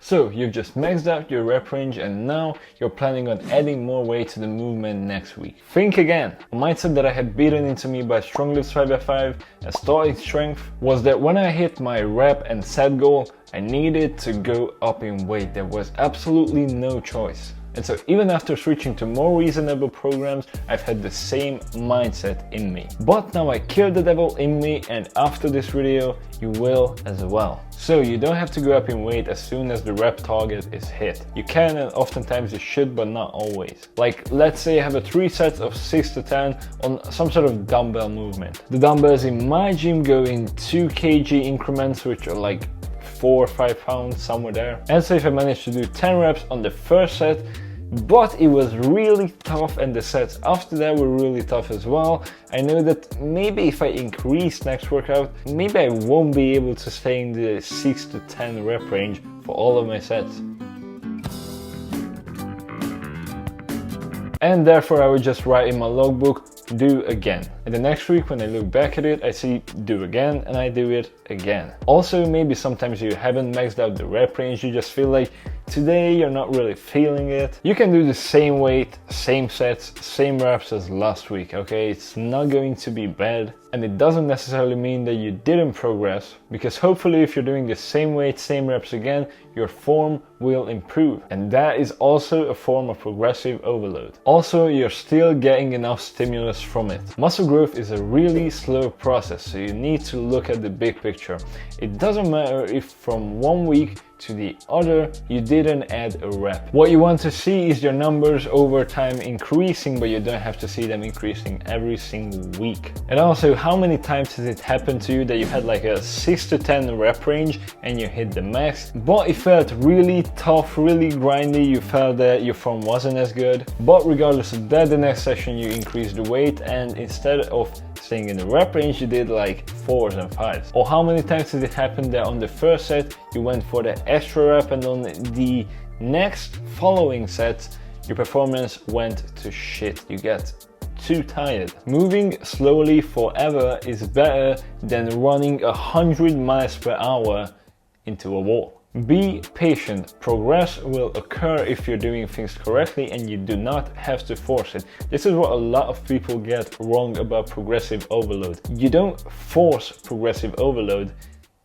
So you've just maxed out your rep range and now you're planning on adding more weight to the movement next week. Think again. A mindset that I had beaten into me by Strong Lifts 5x5 and starting strength was that when I hit my rep and set goal, I needed to go up in weight. There was absolutely no choice. And so even after switching to more reasonable programs, I've had the same mindset in me. But now I killed the devil in me, and after this video, you will as well. So you don't have to go up in weight as soon as the rep target is hit. You can, and oftentimes you should, but not always. Like, let's say I have a 3 sets of 6 to 10 on some sort of dumbbell movement. The dumbbells in my gym go in 2 kg increments, which are like 4 or 5 pounds, somewhere there. And so if I managed to do 10 reps on the first set, but it was really tough and the sets after that were really tough as well, I know that maybe if I increase next workout, maybe I won't be able to stay in the 6 to 10 rep range for all of my sets. And therefore I would just write in my logbook, do again. And the next week when I look back at it, I see do again and I do it again. Also, maybe sometimes you haven't maxed out the rep range, you just feel like today you're not really feeling it. You can do the same weight, same sets, same reps as last week, okay? It's not going to be bad. And it doesn't necessarily mean that you didn't progress, because hopefully if you're doing the same weight, same reps again, your form will improve. And that is also a form of progressive overload. Also, you're still getting enough stimulus from it. Muscle growth is a really slow process, so you need to look at the big picture. It doesn't matter if from one week to the other you didn't add a rep. What you want to see is your numbers over time increasing, but you don't have to see them increasing every single week. And also, how many times has it happened to you that you had like a 6 to 10 rep range and you hit the max, but it felt really tough, really grindy, you felt that your form wasn't as good, but regardless of that, the next session you increased the weight and instead of staying in the rep range, you did like 4s and 5s. Or how many times did it happen that on the first set you went for the extra rep and on the next following sets your performance went to shit. You get too tired. Moving slowly forever is better than running 100 miles per hour into a wall. Be patient. Progress will occur if you're doing things correctly and you do not have to force it. This is what a lot of people get wrong about progressive overload. You don't force progressive overload,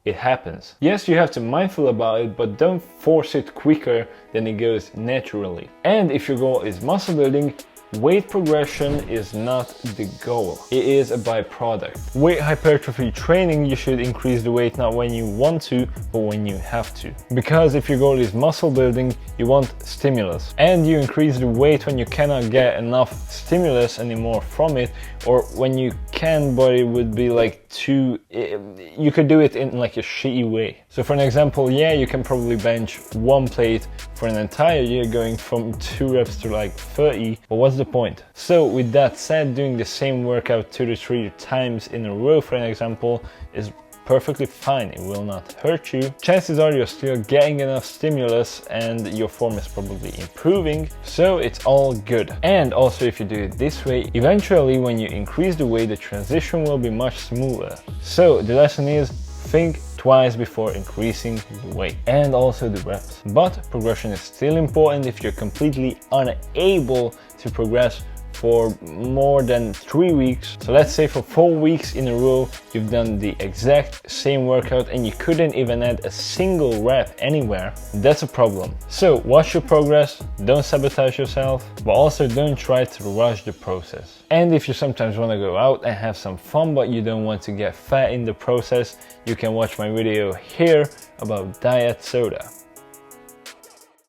it happens. Yes, you have to be mindful about it, but don't force it quicker than it goes naturally. And if your goal is muscle building, weight progression is not the goal, it is a byproduct. Weight hypertrophy training, you should increase the weight not when you want to, but when you have to. Because if your goal is muscle building, you want stimulus. And you increase the weight when you cannot get enough stimulus anymore from it, or when you can, but it would be like too, you could do it in like a shitty way. So for an example, yeah, you can probably bench 1 plate for an entire year going from 2 reps to like 30, but what's the point? So with that said, doing the same workout 2 to 3 times in a row, for an example, is perfectly fine. It will not hurt you. Chances are you're still getting enough stimulus and your form is probably improving, so it's all good. And also, if you do it this way, eventually when you increase the weight, the transition will be much smoother. So the lesson is, think twice before increasing the weight and also the reps. But progression is still important if you're completely unable to progress for more than 3 weeks. So let's say for 4 weeks in a row you've done the exact same workout and you couldn't even add a single rep anywhere. That's a problem. So watch your progress, don't sabotage yourself, but also don't try to rush the process. And if you sometimes want to go out and have some fun but you don't want to get fat in the process, you can watch my video here about diet soda.